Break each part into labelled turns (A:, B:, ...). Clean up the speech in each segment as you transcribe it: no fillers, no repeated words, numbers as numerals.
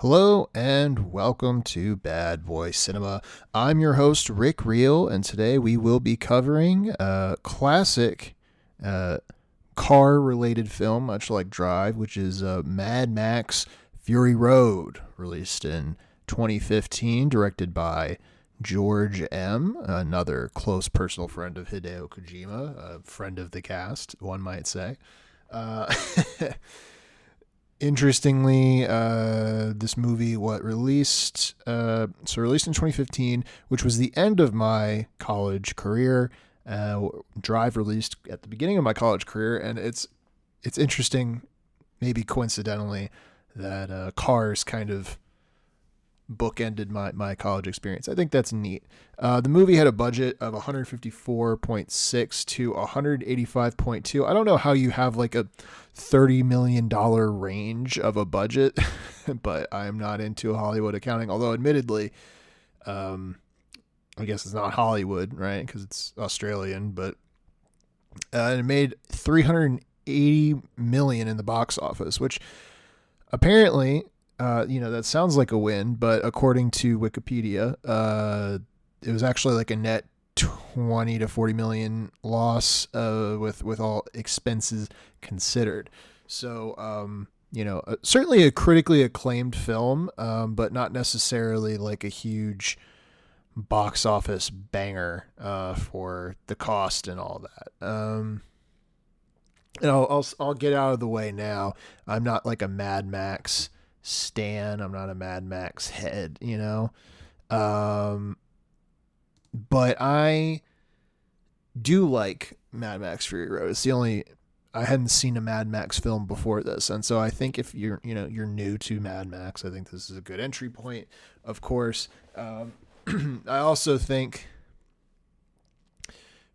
A: Hello and welcome to Bad Boy Cinema. I'm your host, Rick Reel, and today we will be covering a classic car related film, much like Drive, which is Mad Max Fury Road, released in 2015, directed by George M., another close personal friend of Hideo Kojima, a friend of the cast, one might say. Uh, Interestingly, this movie released released in 2015, which was the end of my college career. Drive released at the beginning of my college career, and it's interesting, maybe coincidentally, that Cars kind of bookended my college experience. I think that's neat. The movie had a budget of 154.6 to 185.2. I don't know how you have like a $30 million range of a budget, but I'm not into Hollywood accounting. Although, admittedly, I guess it's not Hollywood, right? Because it's Australian, but it made 380 million in the box office, which apparently, that sounds like a win, but according to Wikipedia, it was actually like a net 20 to 40 million loss, with all expenses considered. So, certainly a critically acclaimed film, but not necessarily like a huge box office banger, for the cost and all that. And I'll get out of the way now. I'm not like a Mad Max stan. I'm not a Mad Max head, but I do like Mad Max Fury Road. It's the only I hadn't seen a Mad Max film before this, and so I think if you're new to Mad Max, I think this is a good entry point. Of course, I also think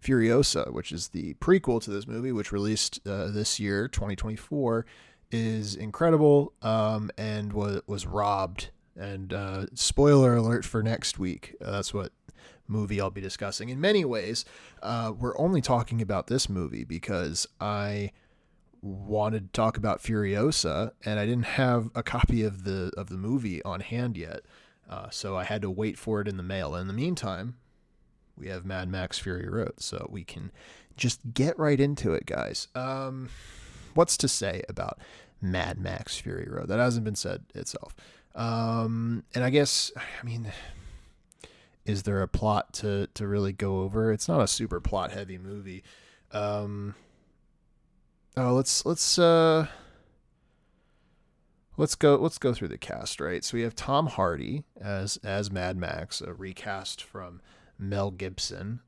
A: Furiosa, which is the prequel to this movie, which released this year, 2024, is incredible, and was robbed. And spoiler alert for next week. That's what movie I'll be discussing. In many ways, we're only talking about this movie because I wanted to talk about Furiosa, and I didn't have a copy of the movie on hand yet, so I had to wait for it in the mail. In the meantime, we have Mad Max Fury Road, so we can just get right into it, guys. What's to say about Mad Max Fury Road? That hasn't been said itself. And I guess, is there a plot to really go over? It's not a super plot heavy movie. Let's go through the cast, right? So we have Tom Hardy as Mad Max, a recast from Mel Gibson.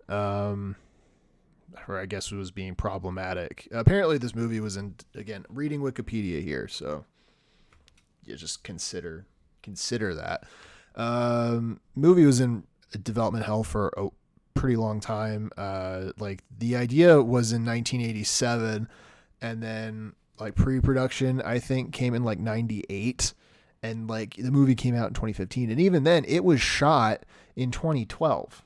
A: Or I guess it was being problematic. Apparently this movie was again, reading Wikipedia here, so you just consider that. Movie was in development hell for a pretty long time. Like the idea was in 1987, and then like pre-production I think came in like 98, and like the movie came out in 2015, and even then it was shot in 2012.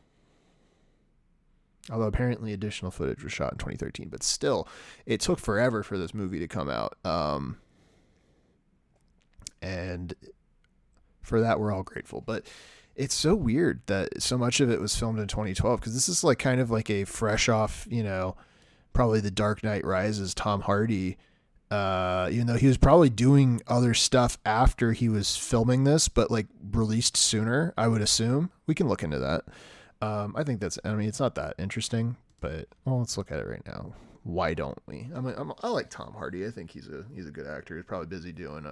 A: Although apparently additional footage was shot in 2013, but still, it took forever for this movie to come out. And for that, we're all grateful. But it's so weird that so much of it was filmed in 2012, because this is like kind of like a fresh off, probably The Dark Knight Rises Tom Hardy. Even though he was probably doing other stuff after he was filming this, but like released sooner, I would assume. We can look into that. I think it's not that interesting, but let's look at it right now. Why don't we? I like Tom Hardy. I think he's a good actor. He's probably busy doing,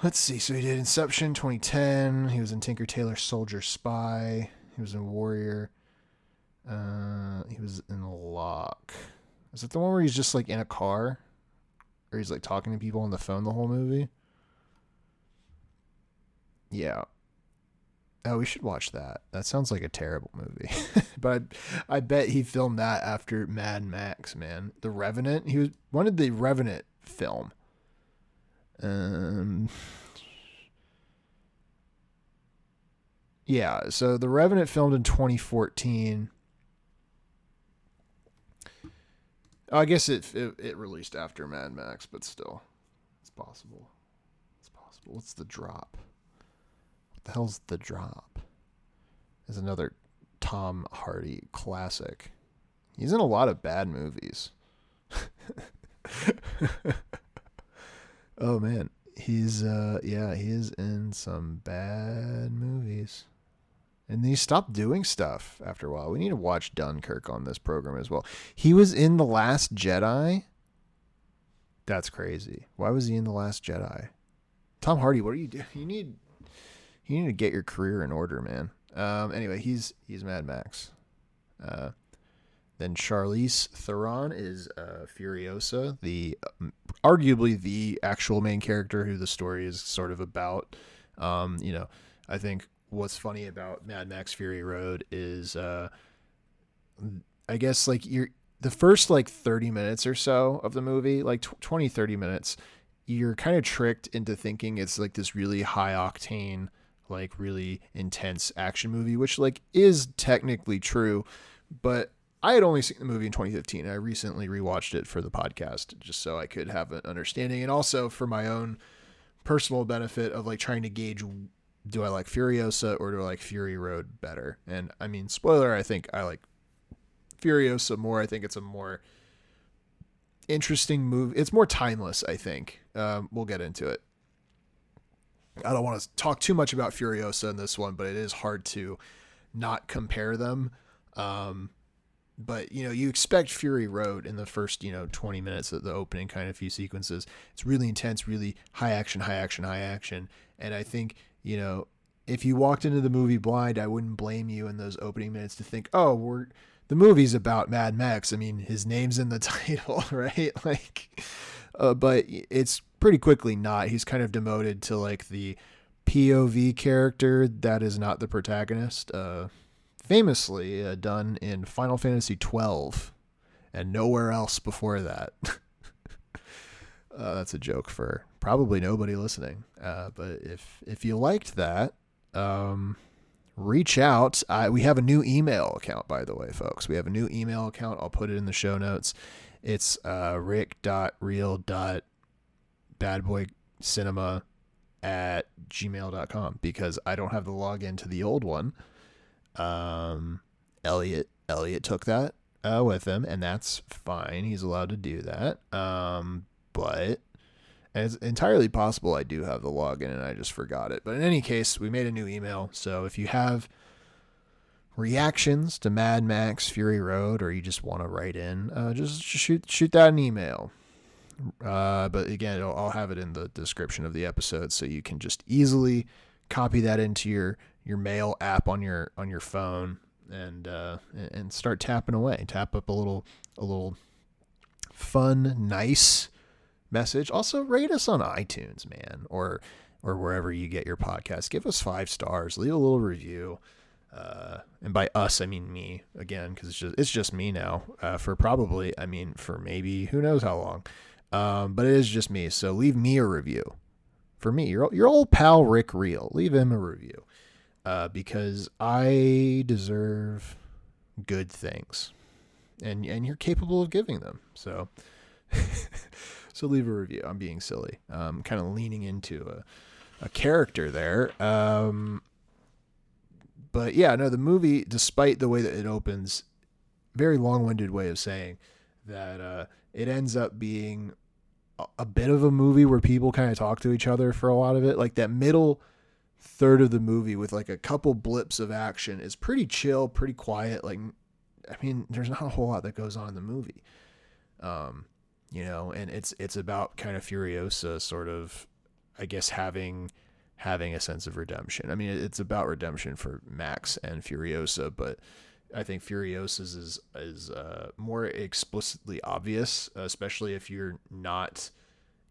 A: let's see. So he did Inception 2010. He was in Tinker Tailor Soldier Spy. He was in Warrior. He was in Lock. Is it the one where he's just like in a car? Or he's like talking to people on the phone the whole movie? Yeah. Oh, we should watch that. That sounds like a terrible movie. But I bet he filmed that after Mad Max, man. The Revenant. He wanted the Revenant film. Yeah, so The Revenant filmed in 2014. I guess it released after Mad Max, but still, it's possible. It's possible. Impossible. What's The Drop? What the hell's The Drop? Is another Tom Hardy classic. He's in a lot of bad movies. Oh man, he is in some bad movies. And he stopped doing stuff after a while. We need to watch Dunkirk on this program as well. He was in The Last Jedi. That's crazy. Why was he in The Last Jedi? Tom Hardy, what are you doing? You need to get your career in order, man. Anyway, he's Mad Max. Then Charlize Theron is Furiosa, the arguably the actual main character who the story is sort of about. I think what's funny about Mad Max Fury Road is, I guess like the first like 30 minutes or so of the movie, like 20, 30 minutes, you're kind of tricked into thinking it's like this really high octane, like really intense action movie, which like is technically true, but I had only seen the movie in 2015. I recently rewatched it for the podcast just so I could have an understanding, and also for my own personal benefit of like trying to gauge, do I like Furiosa or do I like Fury Road better? And I mean, spoiler, I think I like Furiosa more. I think it's a more interesting movie. It's more timeless, I think. We'll get into it. I don't want to talk too much about Furiosa in this one, but it is hard to not compare them. But, you expect Fury Road in the first, 20 minutes of the opening kind of few sequences. It's really intense, really high action. And I think, if you walked into the movie blind, I wouldn't blame you in those opening minutes to think, oh, the movie's about Mad Max. I mean, his name's in the title, right? Like, but it's pretty quickly not. He's kind of demoted to like the POV character that is not the protagonist. Famously done in Final Fantasy XII and nowhere else before that. That's a joke for probably nobody listening. But if you liked that, reach out. We have a new email account, by the way, folks. We have a new email account. I'll put it in the show notes. It's rick.real.badboycinema@gmail.com because I don't have the login to the old one. Elliot took that with him, and that's fine. He's allowed to do that. But it's entirely possible I do have the login and I just forgot it. But in any case, we made a new email. So if you have reactions to Mad Max Fury Road, or you just want to write in, just shoot that an email. But again, I'll have it in the description of the episode, so you can just easily copy that into your mail app on your phone and start tapping away. Tap up a little fun, nice message. Also rate us on iTunes, man, or wherever you get your podcast. Give us 5 stars, leave a little review. And by us, I mean me again, because it's just me now, for maybe who knows how long. But it is just me. So leave me a review for me, your old pal, Rick Real. Leave him a review. Because I deserve good things, and you're capable of giving them. So, so leave a review. I'm being silly. Kind of leaning into a character there. But yeah, no, the movie, despite the way that it opens, very long-winded way of saying that, it ends up being a bit of a movie where people kind of talk to each other for a lot of it. Like that middle third of the movie with like a couple blips of action is pretty chill, pretty quiet. Like, I mean, there's not a whole lot that goes on in the movie. And it's about kind of Furiosa sort of, I guess, having a sense of redemption. I mean, it's about redemption for Max and Furiosa, but I think Furiosa's is more explicitly obvious, especially if you're not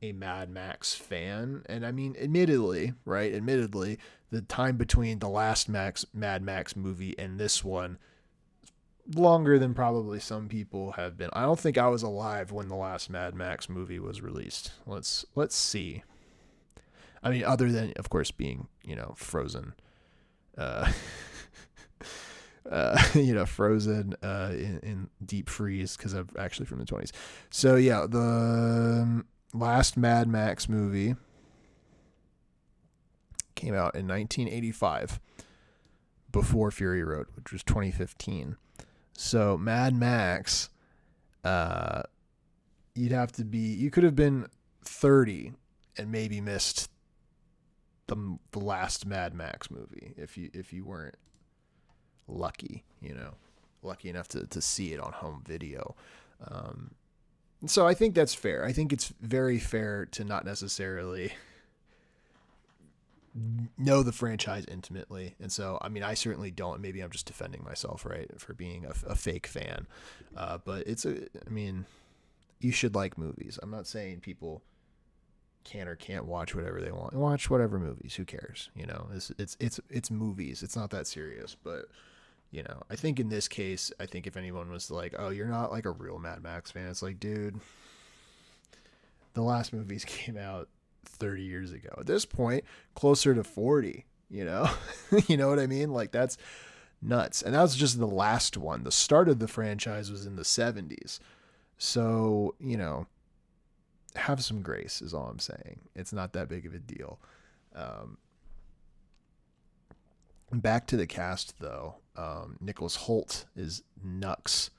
A: a Mad Max fan. And I mean, admittedly, the time between the last Mad Max movie and this one, longer than probably some people have been. I don't think I was alive when the last Mad Max movie was released. Let's see. I mean, other than, of course, being, frozen, frozen in deep freeze, because I'm actually from the 20s. So yeah, the last Mad Max movie came out in 1985 before Fury Road, which was 2015. So Mad Max, you could have been 30 and maybe missed the last Mad Max movie if you weren't lucky, lucky enough to see it on home video. So I think that's fair. I think it's very fair to not necessarily know the franchise intimately. And so, I mean, I certainly don't. Maybe I'm just defending myself, right, for being a fake fan. But you should like movies. I'm not saying people can or can't watch whatever they want. Watch whatever movies. Who cares? It's movies. It's not that serious. But I think in this case, I think if anyone was like, "Oh, you're not like a real Mad Max fan," it's like, dude, the last movies came out 30 years ago. At this point, closer to 40. You know what I mean? Like, that's nuts. And that was just the last one. The start of the franchise was in the 70s. So, have some grace is all I'm saying. It's not that big of a deal. Back to the cast, though. Nicholas Hoult is Nux,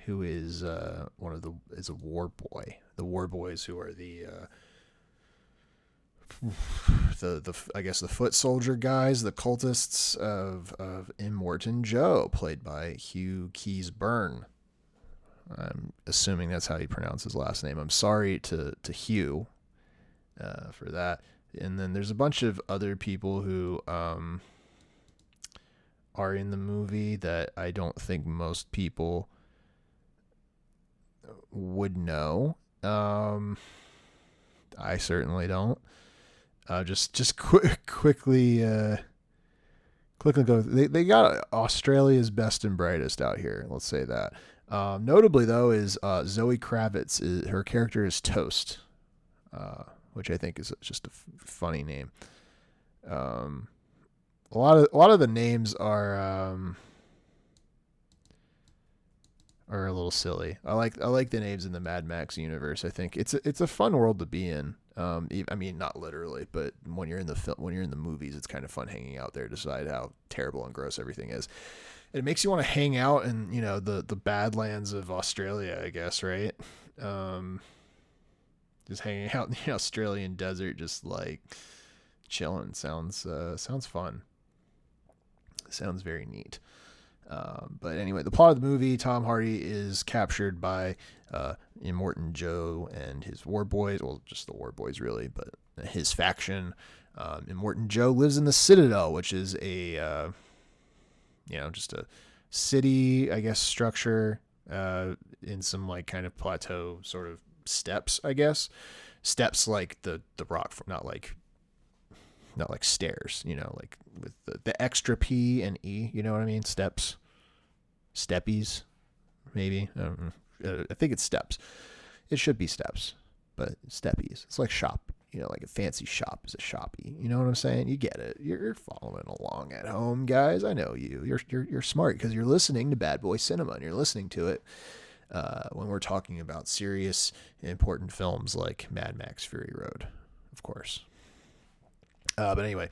A: who is is a war boy. The war boys who are the I guess the foot soldier guys, the cultists of Immortan Joe, played by Hugh Keys-Byrne. I'm assuming that's how you pronounce his last name. I'm sorry to Hugh for that. And then there's a bunch of other people who are in the movie that I don't think most people would know. I certainly don't. Quickly go. They got Australia's best and brightest out here. Let's say that. Notably, though, is Zoe Kravitz. Her character is Toast, which I think is just a funny name. A lot of the names are a little silly. I like the names in the Mad Max universe. I think it's a fun world to be in. I mean, not literally, but when you're in the movies, it's kind of fun hanging out there, decide how terrible and gross everything is. It makes you want to hang out in, the Badlands of Australia, I guess, right? Just hanging out in the Australian desert, just like chilling. Sounds fun. Sounds very neat. But anyway, the plot of the movie: Tom Hardy is captured by Immortan Joe and his war boys. Well, just the war boys, really, but his faction. Immortan Joe lives in the Citadel, which is a just a city, I guess, structure in some like kind of plateau sort of steps, I guess. Steps like the rock, not like stairs, like with the extra P and E, you know what I mean? Steps. Steppies, maybe. I don't know. I think it's steps. It should be steps, but steppies. It's like shop, like a fancy shop is a shoppy. You know what I'm saying? You get it. You're following along at home, guys. I know you. You're smart because you're listening to Bad Boy Cinema and you're listening to it when we're talking about serious, important films like Mad Max Fury Road, of course. But anyway,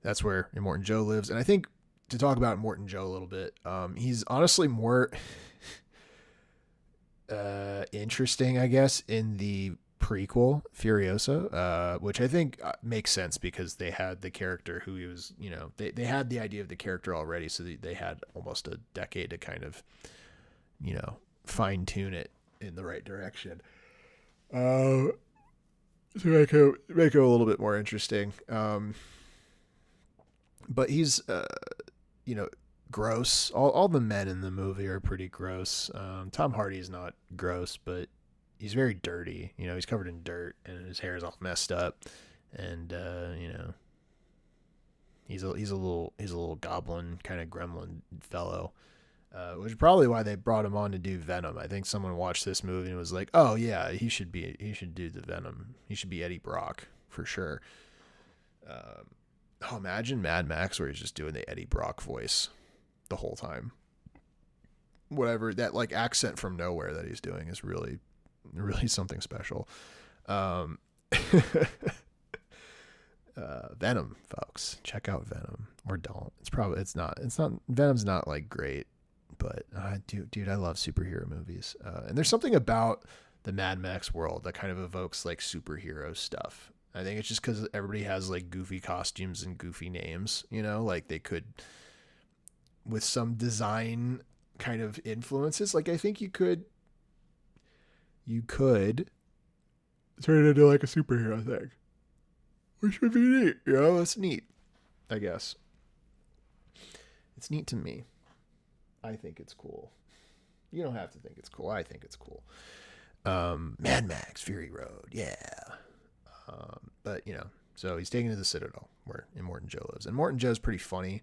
A: that's where Immortan Joe lives. And I think to talk about Immortan Joe a little bit, he's honestly more interesting, I guess, in the prequel Furiosa, which I think makes sense because they had the character who he was, they had the idea of the character already. So they had almost a decade to kind of, fine tune it in the right direction. To make it a little bit more interesting. But he's, gross. All the men in the movie are pretty gross. Tom Hardy's not gross, but he's very dirty. He's covered in dirt and his hair is all messed up. And, he's a little goblin kind of gremlin fellow. Which is probably why they brought him on to do Venom. I think someone watched this movie and was like, "Oh yeah, he should do the Venom. He should be Eddie Brock for sure." Imagine Mad Max where he's just doing the Eddie Brock voice the whole time. Whatever that like accent from nowhere that he's doing is really, really something special. Venom, folks. Check out Venom, or don't. It's not. Venom's not like great, but dude, I love superhero movies. And there's something about the Mad Max world that kind of evokes like superhero stuff. I think it's just because everybody has like goofy costumes and goofy names. Like they could, with some design kind of influences. Like I think you could turn it into like a superhero thing, which would be neat. It's neat, I guess. It's neat to me. I think it's cool. You don't have to think it's cool. I think it's cool. Mad Max, Fury Road, yeah. But so he's taken to the Citadel where Immortan Joe lives, and Immortan Joe's pretty funny.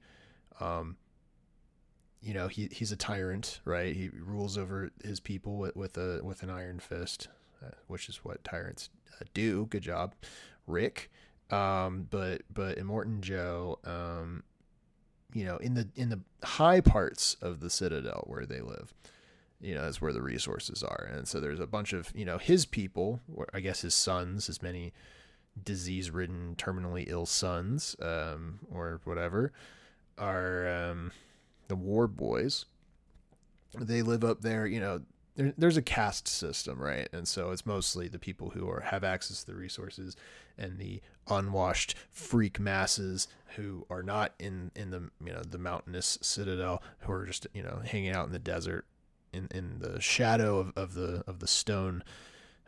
A: He's a tyrant, right? He rules over his people with an iron fist, which is what tyrants do. Good job, Rick. But Immortan Joe, in the high parts of the Citadel where they live, that's where the resources are, and so there's a bunch of his people, or I guess his sons, his many disease-ridden, terminally ill sons, or whatever, are the war boys. They live up there. There's a caste system, right? And so it's mostly the people who have access to the resources, and the unwashed freak masses who are not in the the mountainous citadel, who are just hanging out in the desert, in the shadow of the stone.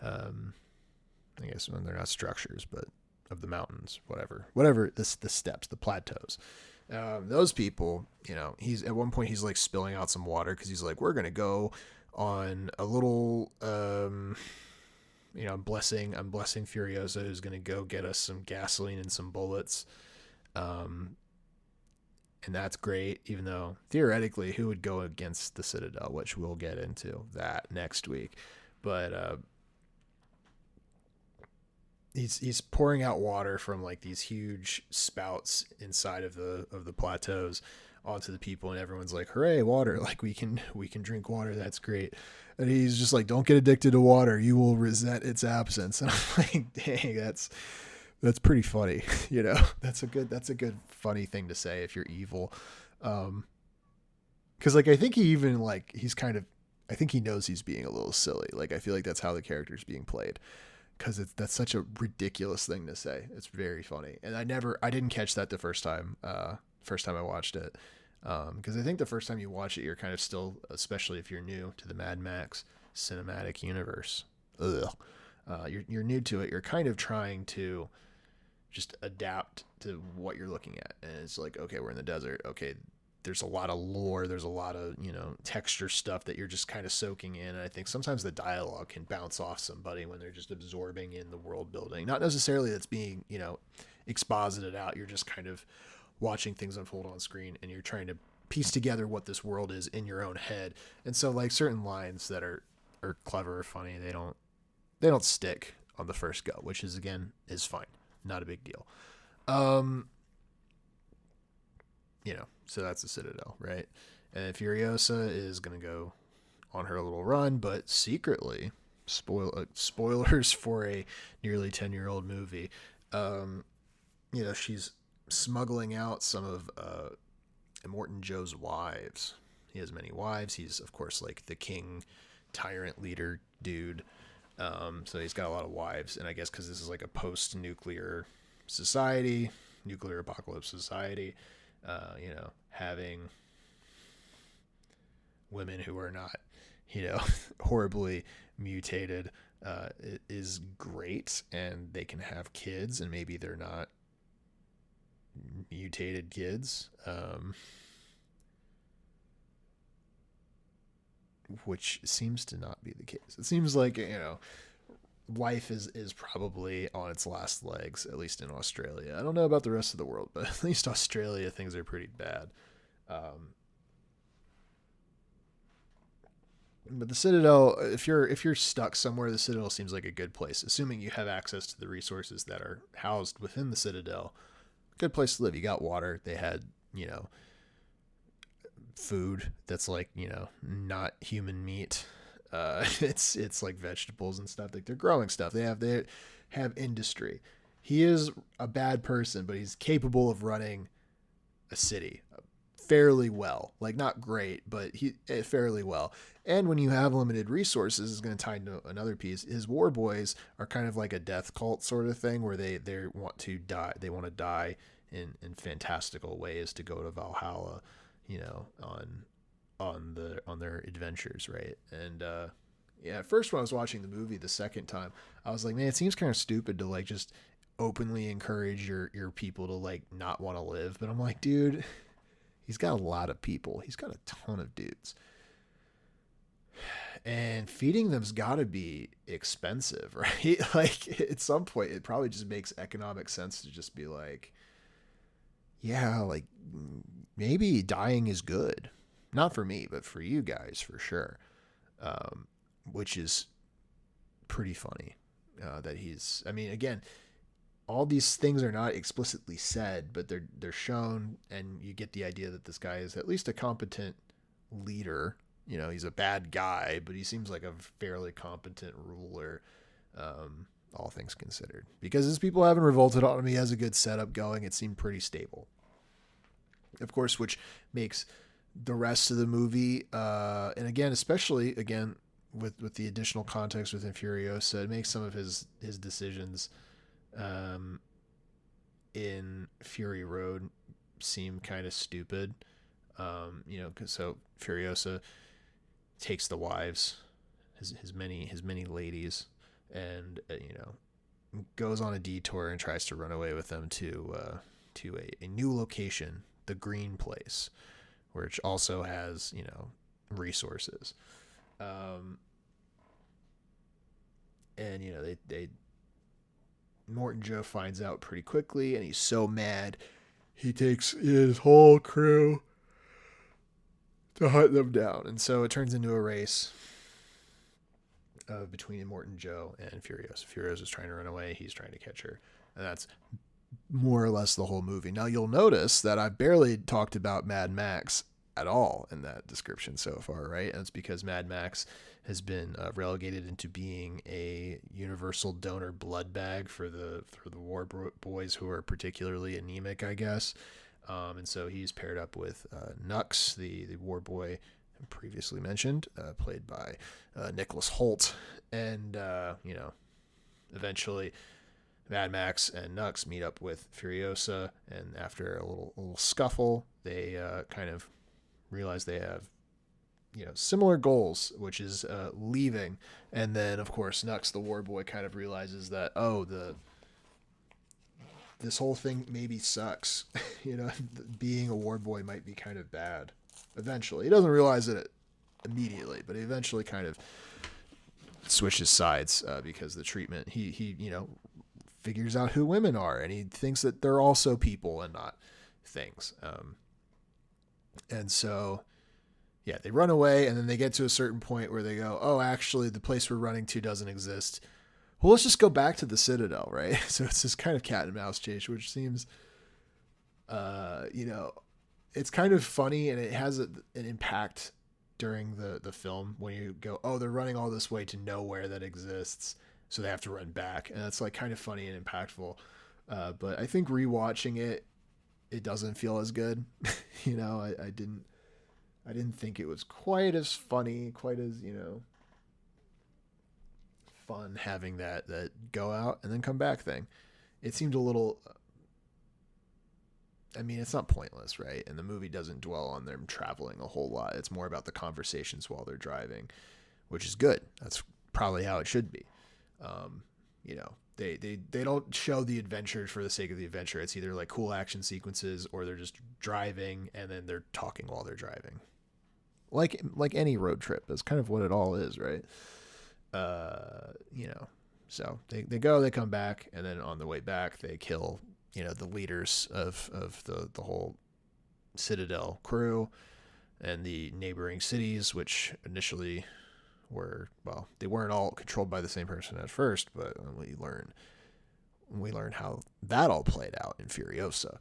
A: I guess when they're not structures, but of the mountains, whatever the steppes, the plateaus. Those people, he's at one point he's like spilling out some water because he's like, we're gonna go on a little, I'm blessing Furiosa, who's gonna go get us some gasoline and some bullets, and that's great. Even though theoretically, who would go against the Citadel, which we'll get into that next week, but he's pouring out water from like these huge spouts inside of the plateaus onto the people, and everyone's like, hooray, water, like we can drink water, that's great. And he's just like, don't get addicted to water, you will resent its absence. And I'm like, dang, that's pretty funny. That's a good funny thing to say if you're evil. Because like I think he even like I think he knows he's being a little silly. Like I feel like that's how the character's being played, because that's such a ridiculous thing to say. It's very funny, and I didn't catch that the first time I watched it, because I think the first time you watch it, you're kind of still, especially if you're new to the Mad Max cinematic universe, you're new to it. You're kind of trying to just adapt to what you're looking at, and it's like, okay, we're in the desert. Okay, there's a lot of lore, there's a lot of texture stuff that you're just kind of soaking in, and I think sometimes the dialogue can bounce off somebody when they're just absorbing in the world building, not necessarily that's being exposited out. You're just kind of watching things unfold on screen, and you're trying to piece together what this world is in your own head. And so like certain lines that are clever or funny, they don't stick on the first go, which is fine, not a big deal. So that's the Citadel, right? And Furiosa is going to go on her little run, but secretly, spoilers for a nearly 10-year-old movie, she's smuggling out some of Immortan Joe's wives. He has many wives. He's, of course, like the king, tyrant leader dude. So he's got a lot of wives, and I guess because this is like a post-nuclear society, nuclear apocalypse society, having women who are not, horribly mutated, is great, and they can have kids, and maybe they're not mutated kids, which seems to not be the case. It seems like, life is probably on its last legs, at least in Australia. I don't know about the rest of the world, but at least Australia, things are pretty bad. But the Citadel, if you're stuck somewhere, the Citadel seems like a good place, assuming you have access to the resources that are housed within the Citadel. Good place to live. You got water. They had, food that's like, not human meat. It's like vegetables and stuff. Like they're growing stuff. They have industry. he is a bad person, but he's capable of running a city fairly well. Like not great, but he fairly well. And when you have limited resources, is going to tie into another piece. His war boys are kind of like a death cult sort of thing, where they want to die. They want to die in fantastical ways to go to Valhalla, on their adventures, right? And yeah, at first when I was watching the movie the second time, I was like, man, it seems kind of stupid to like just openly encourage your people to like not want to live. But I'm like, dude, he's got a lot of people. He's got a ton of dudes. And feeding them's got to be expensive, right? Like at some point, it probably just makes economic sense to just be like, yeah, like maybe dying is good. Not for me, but for you guys, for sure. Which is pretty funny that he's, I mean, again, all these things are not explicitly said, but they're shown, and you get the idea that this guy is at least a competent leader. He's a bad guy, but he seems like a fairly competent ruler, all things considered. Because his people haven't revolted on him, he has a good setup going. It seemed pretty stable. Of course, which makes the rest of the movie, and again, especially again with the additional context within Furiosa, it makes some of his decisions in Fury Road seem kind of stupid. So Furiosa takes the wives, his many ladies, and goes on a detour and tries to run away with them to a new location, the Green Place, which also has resources. And they Morton Joe finds out pretty quickly, and he's so mad he takes his whole crew to hunt them down. And so it turns into a race between Morton Joe and Furiosa. Furiosa's trying to run away, he's trying to catch her, and that's more or less the whole movie. Now you'll notice that I've barely talked about Mad Max at all in that description so far, right? And it's because Mad Max has been relegated into being a universal donor blood bag for the war boys who are particularly anemic, I guess. And so he's paired up with Nux, the war boy previously mentioned, played by Nicholas Hoult, and eventually Mad Max and Nux meet up with Furiosa, and after a little scuffle, they kind of realize they have similar goals, which is leaving. And then of course Nux, the war boy, kind of realizes that this whole thing maybe sucks. Being a war boy might be kind of bad. Eventually, he doesn't realize it immediately, but he eventually kind of switches sides because the treatment he figures out who women are, and he thinks that they're also people and not things. And so, yeah, they run away, and then they get to a certain point where they go, oh, actually, the place we're running to doesn't exist. Well, let's just go back to the Citadel, right? So it's this kind of cat and mouse chase, which seems, it's kind of funny, and it has an impact during the film when you go, oh, they're running all this way to nowhere that exists, so they have to run back. And it's like kind of funny and impactful. But I think rewatching it doesn't feel as good. I didn't think it was quite as funny, quite as, fun having that go out and then come back thing. It seemed a little, it's not pointless, right? And the movie doesn't dwell on them traveling a whole lot. It's more about the conversations while they're driving, which is good. That's probably how it should be. They don't show the adventure for the sake of the adventure. It's either like cool action sequences, or they're just driving and then they're talking while they're driving. Like any road trip. That's kind of what it all is, right? So they go, they come back, and then on the way back they kill, the leaders of the whole Citadel crew and the neighboring cities, which initially they weren't all controlled by the same person at first, but we learn how that all played out in Furiosa.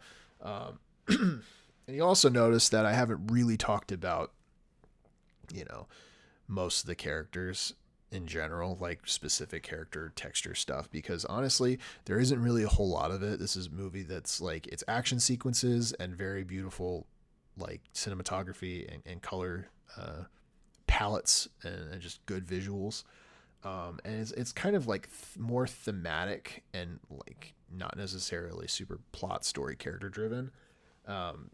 A: And you also notice that I haven't really talked about, most of the characters in general, like specific character texture stuff, because honestly, there isn't really a whole lot of it. This is a movie that's like, it's action sequences and very beautiful, like cinematography and color palettes and just good visuals. And it's kind of like more thematic and like not necessarily super plot story character driven.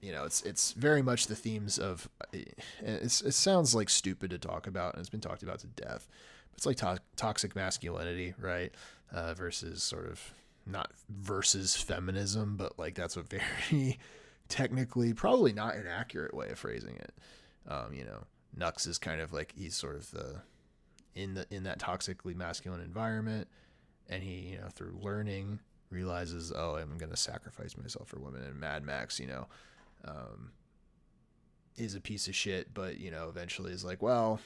A: It's very much the themes of it sounds like stupid to talk about, and it's been talked about to death. It's like toxic masculinity, right? Versus sort of not versus feminism, but like that's a very technically probably not an accurate way of phrasing it. Nux is kind of like he's sort of the in that toxically masculine environment, and he through learning realizes, oh, I'm going to sacrifice myself for women. And Mad Max, is a piece of shit, but eventually is like, well,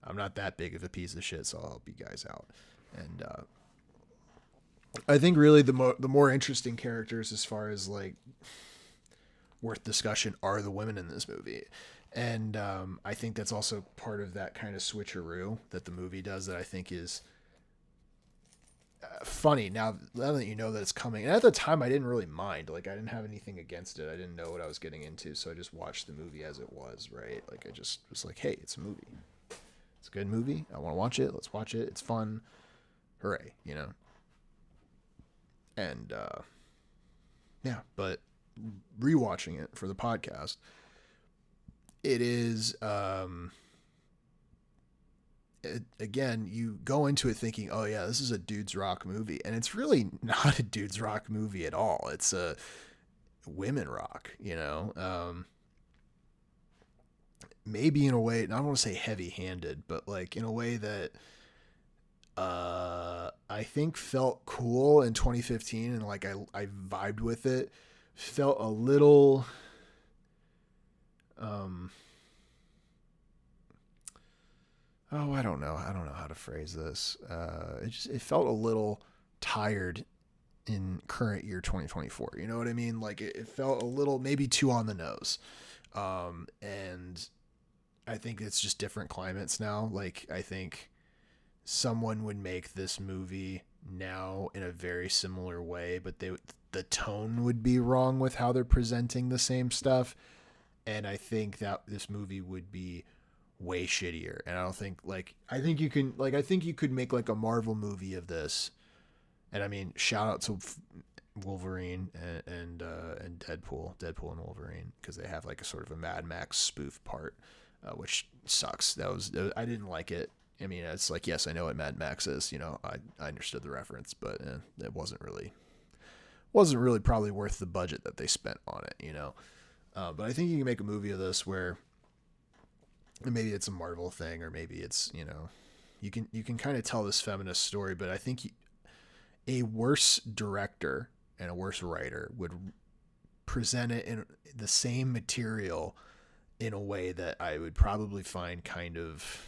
A: I'm not that big of a piece of shit, so I'll help you guys out. And I think really the more interesting characters as far as like worth discussion are the women in this movie. And I think that's also part of that kind of switcheroo that the movie does that I think is funny now that you know that it's coming. And at the time I didn't really mind. Like I didn't have anything against it. I didn't know what I was getting into, so I just watched the movie as it was, right? Like I just was like, hey, it's a movie. It's a good movie. I want to watch it. Let's watch it. It's fun. Hooray, And yeah, but rewatching it for the podcast, it is again, you go into it thinking, oh yeah, this is a dudes rock movie, and it's really not a dudes rock movie at all. It's a women rock, maybe in a way, I don't want to say heavy handed, but like in a way that I think felt cool in 2015, and like I vibed with it. Felt a little I don't know how to phrase this. It felt a little tired in current year 2024. You know what I mean? Like it felt a little maybe too on the nose. And I think it's just different climates now. Like I think someone would make this movie now in a very similar way, but the tone would be wrong with how they're presenting the same stuff. And I think that this movie would be way shittier. And I think you could make like a Marvel movie of this. And I mean, shout out to Wolverine and Deadpool and Wolverine, because they have like a sort of a Mad Max spoof part, which sucks. I didn't like it. I mean, it's like, yes, I know what Mad Max is. I understood the reference, but it wasn't really probably worth the budget that they spent on it. But I think you can make a movie of this where maybe it's a Marvel thing, or maybe it's you can kind of tell this feminist story. But I think a worse director and a worse writer would present it in the same material in a way that I would probably find kind of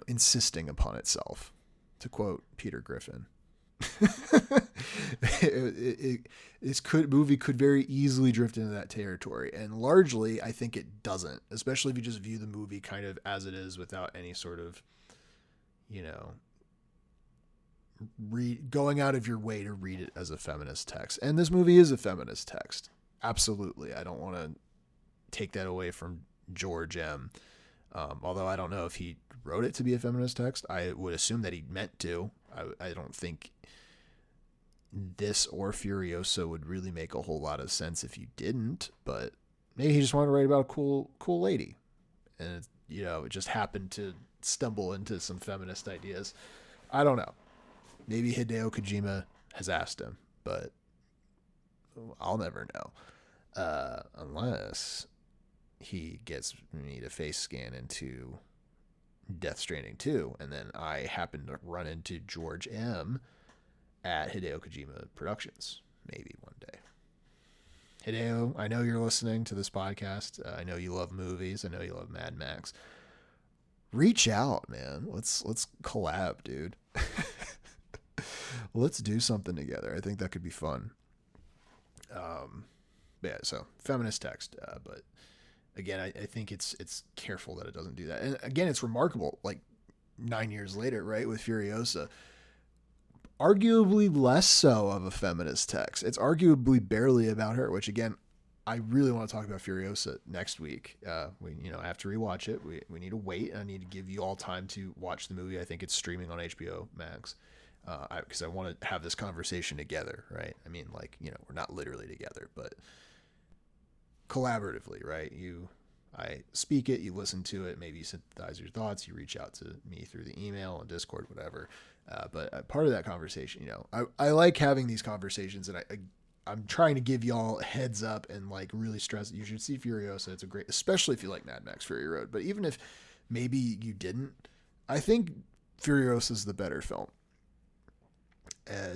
A: insisting upon itself, to quote Peter Griffin. This movie could very easily drift into that territory, and largely I think it doesn't, especially if you just view the movie kind of as it is without any sort of going out of your way to read it as a feminist text. And this movie is a feminist text, absolutely. I don't want to take that away from George M. Although I don't know if he wrote it to be a feminist text. I would assume that he meant to. I don't think this or Furiosa would really make a whole lot of sense if you didn't, but maybe he just wanted to write about a cool lady, and it just happened to stumble into some feminist ideas. I don't know. Maybe Hideo Kojima has asked him, but I'll never know, unless he gets me to face scan into Death Stranding 2, and then I happen to run into George M. at Hideo Kojima Productions, maybe one day. Hideo, I know you're listening to this podcast. I know you love movies. I know you love Mad Max. Reach out, man. Let's collab, dude. Let's do something together. I think that could be fun. Yeah, so feminist text, but Again, I think it's careful that it doesn't do that. And again, it's remarkable. Like 9 years later, right, with Furiosa, arguably less so of a feminist text. It's arguably barely about her, which again, I really want to talk about Furiosa next week. I have to rewatch it. We need to wait. I need to give you all time to watch the movie. I think it's streaming on HBO Max because I want to have this conversation together, right? I mean, like, we're not literally together, but collaboratively, right? I speak it, you listen to it, maybe you synthesize your thoughts, you reach out to me through the email and Discord, whatever. But part of that conversation, I like having these conversations, and I'm trying to give y'all a heads up and like really stress you should see Furiosa. It's a great, especially if you like Mad Max Fury Road. But even if maybe you didn't, I think Furiosa is the better film.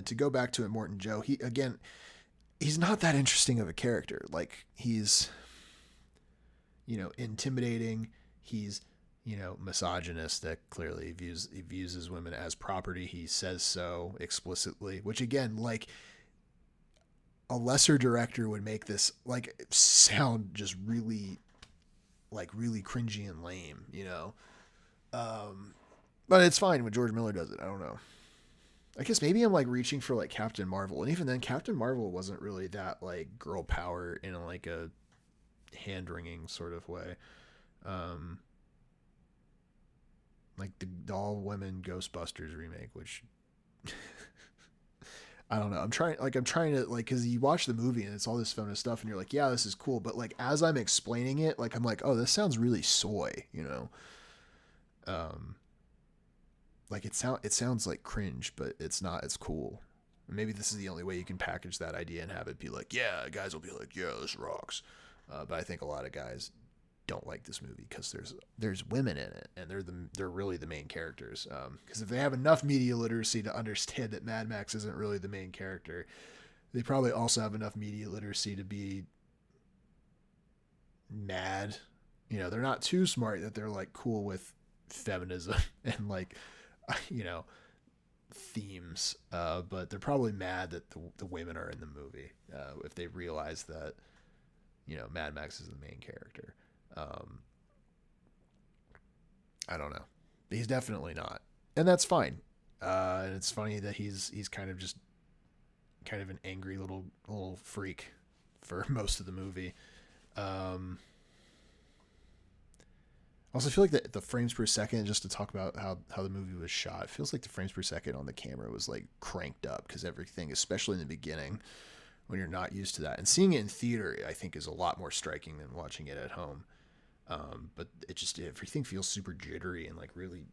A: To go back to Immortan Joe, he's not that interesting of a character. Like he's, intimidating. He's, misogynistic. Clearly, he views his women as property. He says so explicitly, which again, like a lesser director would make this like sound just really cringy and lame, But it's fine when George Miller does it. I don't know. I guess maybe I'm like reaching for like Captain Marvel, and even then, Captain Marvel wasn't really that like girl power in like a hand wringing sort of way. Like the all women Ghostbusters remake, which I don't know. I'm trying to like, cause you watch the movie and it's all this feminist stuff and you're like, yeah, this is cool. But like, as I'm explaining it, like, I'm like, oh, this sounds really soy, like it sounds like cringe, but it's not, it's cool. And maybe this is the only way you can package that idea and have it be like, yeah, guys will be like, yeah, this rocks. But I think a lot of guys don't like this movie because there's women in it, and they're really the main characters. Because if they have enough media literacy to understand that Mad Max isn't really the main character, they probably also have enough media literacy to be mad. They're not too smart that they're like cool with feminism and like, themes. But they're probably mad that the women are in the movie if they realize that Mad Max is the main character. I don't know. He's definitely not, and that's fine. And it's funny that he's kind of an angry little freak for most of the movie. Also, I feel like the frames per second, just to talk about how the movie was shot, it feels like the frames per second on the camera was like cranked up because everything, especially in the beginning, when you're not used to that. And seeing it in theater, I think, is a lot more striking than watching it at home. But everything feels super jittery and like really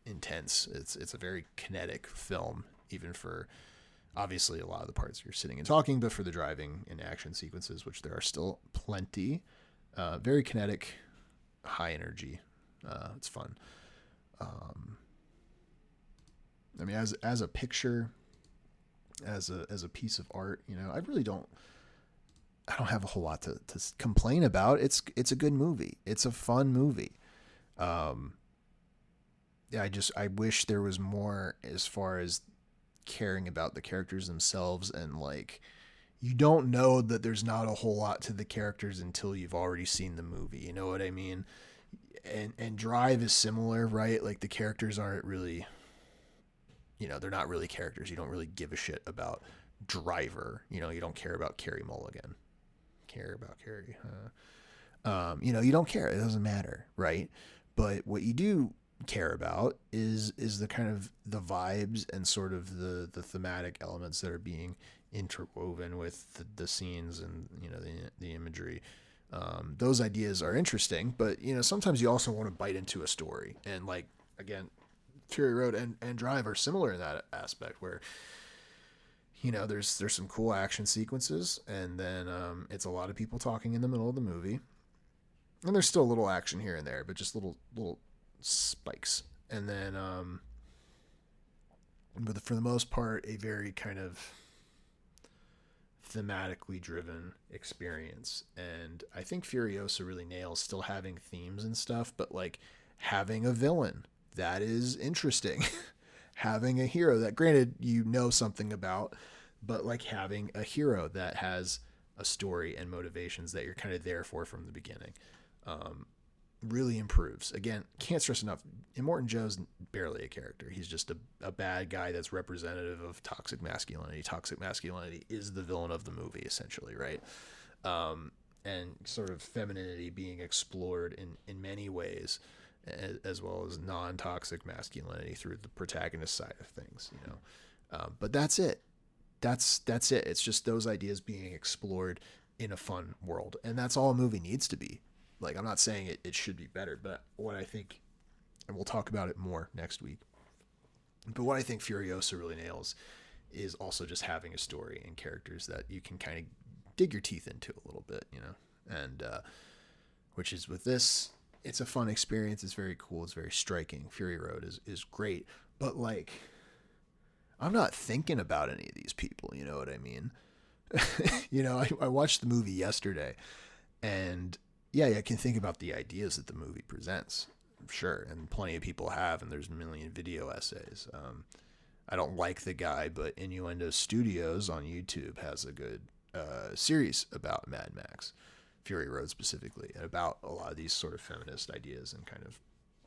A: intense. It's a very kinetic film, even for obviously a lot of the parts you're sitting and talking, but for the driving and action sequences, which there are still plenty, very kinetic, high energy. It's fun. I mean, as a picture, as a piece of art, I really don't have a whole lot to complain about. It's a good movie. It's a fun movie. Yeah, I wish there was more as far as caring about the characters themselves, and like, you don't know that there's not a whole lot to the characters until you've already seen the movie. You know what I mean? And Drive is similar, right? Like the characters aren't really, they're not really characters. You don't really give a shit about Driver. You don't care about Carey Mulligan. Care about Carey? You don't care. It doesn't matter, right? But what you do care about is the kind of the vibes and sort of the thematic elements that are being interwoven with the scenes and the imagery. Those ideas are interesting, but sometimes you also want to bite into a story, and like, again, Fury Road and Drive are similar in that aspect, where there's some cool action sequences, and then it's a lot of people talking in the middle of the movie, and there's still a little action here and there, but just little spikes, and then but for the most part, a very kind of thematically driven experience. And I think Furiosa really nails still having themes and stuff, but like having a villain that is interesting, having a hero that, granted, something about, but like having a hero that has a story and motivations that you're kind of there for from the beginning. really improves. Again, can't stress enough, Immortan Joe's barely a character. He's just a bad guy that's representative of toxic masculinity. Toxic masculinity is the villain of the movie, essentially, right? And sort of femininity being explored in many ways, as well as non-toxic masculinity through the protagonist side of things, you know. But that's it. That's it. It's just those ideas being explored in a fun world, and that's all a movie needs to be. Like, I'm not saying it should be better, but what I think, and we'll talk about it more next week, but what I think Furiosa really nails is also just having a story and characters that you can kind of dig your teeth into a little bit, you know, and which is with this, it's a fun experience. It's very cool. It's very striking. Fury Road is great, but like, I'm not thinking about any of these people. You know what I mean? You know, I watched the movie yesterday, and yeah, I can think about the ideas that the movie presents, sure, and plenty of people have, and there's a million video essays. I don't like the guy, but Innuendo Studios on YouTube has a good series about Mad Max, Fury Road specifically, and about a lot of these sort of feminist ideas and kind of,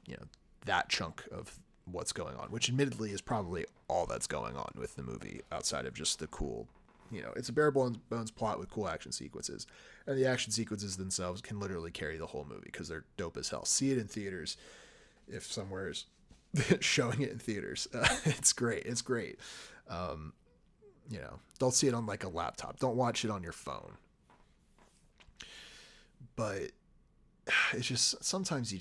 A: you know, that chunk of what's going on, which admittedly is probably all that's going on with the movie outside of just the cool, you know, it's a bare bones plot with cool action sequences, and the action sequences themselves can literally carry the whole movie because they're dope as hell. See it in theaters if somewhere's showing it in theaters. It's great. It's great. You know, don't see it on like a laptop. Don't watch it on your phone. But it's just, sometimes you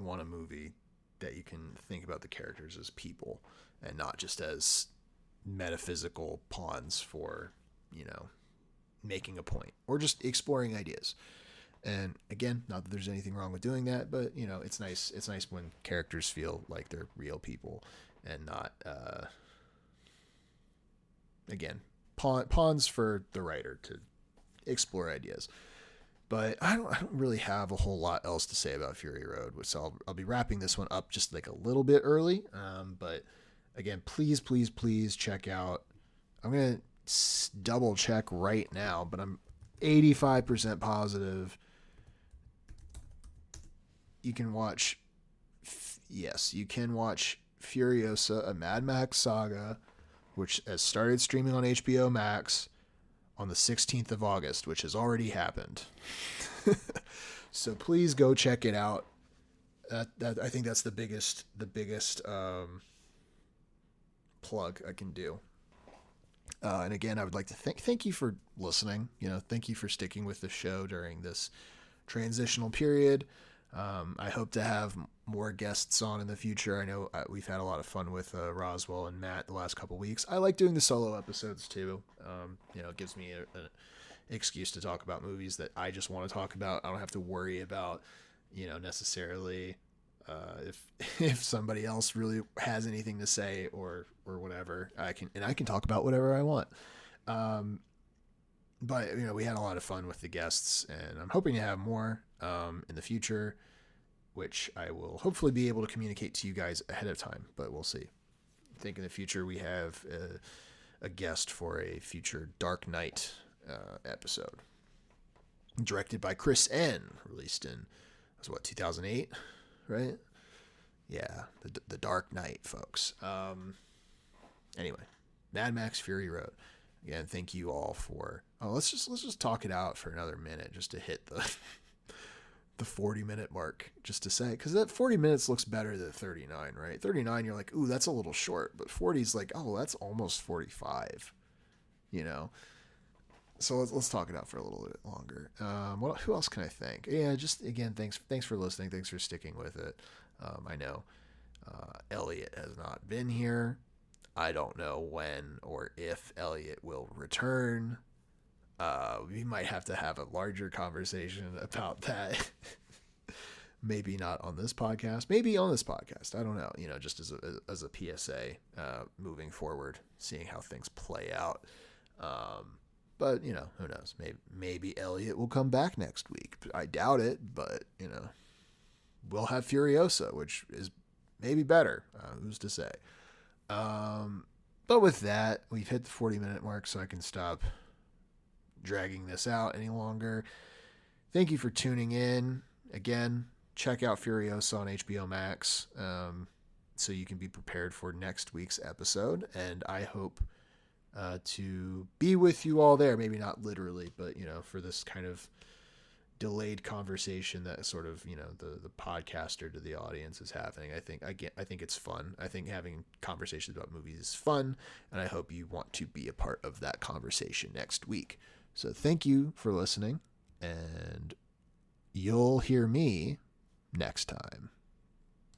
A: want a movie that you can think about the characters as people and not just as metaphysical pawns for, you know, making a point or just exploring ideas. And again, not that there's anything wrong with doing that, but you know, it's nice when characters feel like they're real people and not again, pawns for the writer to explore ideas. But I don't really have a whole lot else to say about Fury Road, which I'll be wrapping this one up just like a little bit early. But again, please check out. I'm going to double check right now, but I'm 85% positive you can watch. Yes, you can watch Furiosa, a Mad Max saga, which has started streaming on HBO Max on the 16th of August, which has already happened. So please go check it out. That I think that's the biggest plug I can do. And again, I would like to thank you for listening. You know, thank you for sticking with the show during this transitional period. I hope to have more guests on in the future. I know we've had a lot of fun with Roswell and Matt the last couple weeks. I like doing the solo episodes too. You know, it gives me an excuse to talk about movies that I just want to talk about. I don't have to worry about, you know, necessarily if somebody else really has anything to say or whatever. I can talk about whatever I want. But you know, we had a lot of fun with the guests, and I'm hoping to have more in the future, which I will hopefully be able to communicate to you guys ahead of time, but we'll see. I think in the future we have a guest for a future Dark Knight episode, directed by Chris N., released in, 2008, right? Yeah, the Dark Knight, folks. Anyway, Mad Max Fury Road. Again, thank you all for. Oh, let's just talk it out for another minute, just to hit the 40-minute mark, just to say, because that 40 minutes looks better than 39, right? 39, you're like, ooh, that's a little short, but 40 is like, oh, that's almost 45, you know. So let's talk it out for a little bit longer. Who else can I thank? Yeah, just again, thanks for listening. Thanks for sticking with it. I know Elliot has not been here. I don't know when or if Elliot will return. We might have to have a larger conversation about that. Maybe not on this podcast. Maybe on this podcast. I don't know. You know, just as a PSA moving forward, seeing how things play out. But, you know, who knows? Maybe Elliot will come back next week. I doubt it, but, you know, we'll have Furiosa, which is maybe better. Who's to say? But with that, we've hit the 40-minute mark, so I can stop dragging this out any longer. thank you for tuning in. Again, check out Furiosa on HBO Max so you can be prepared for next week's episode. And I hope to be with you all there. Maybe not literally, but, for this kind of delayed conversation that sort of, the podcaster to the audience is having. I think it's fun. I think having conversations about movies is fun, and I hope you want to be a part of that conversation next week. So thank you for listening, and you'll hear me next time.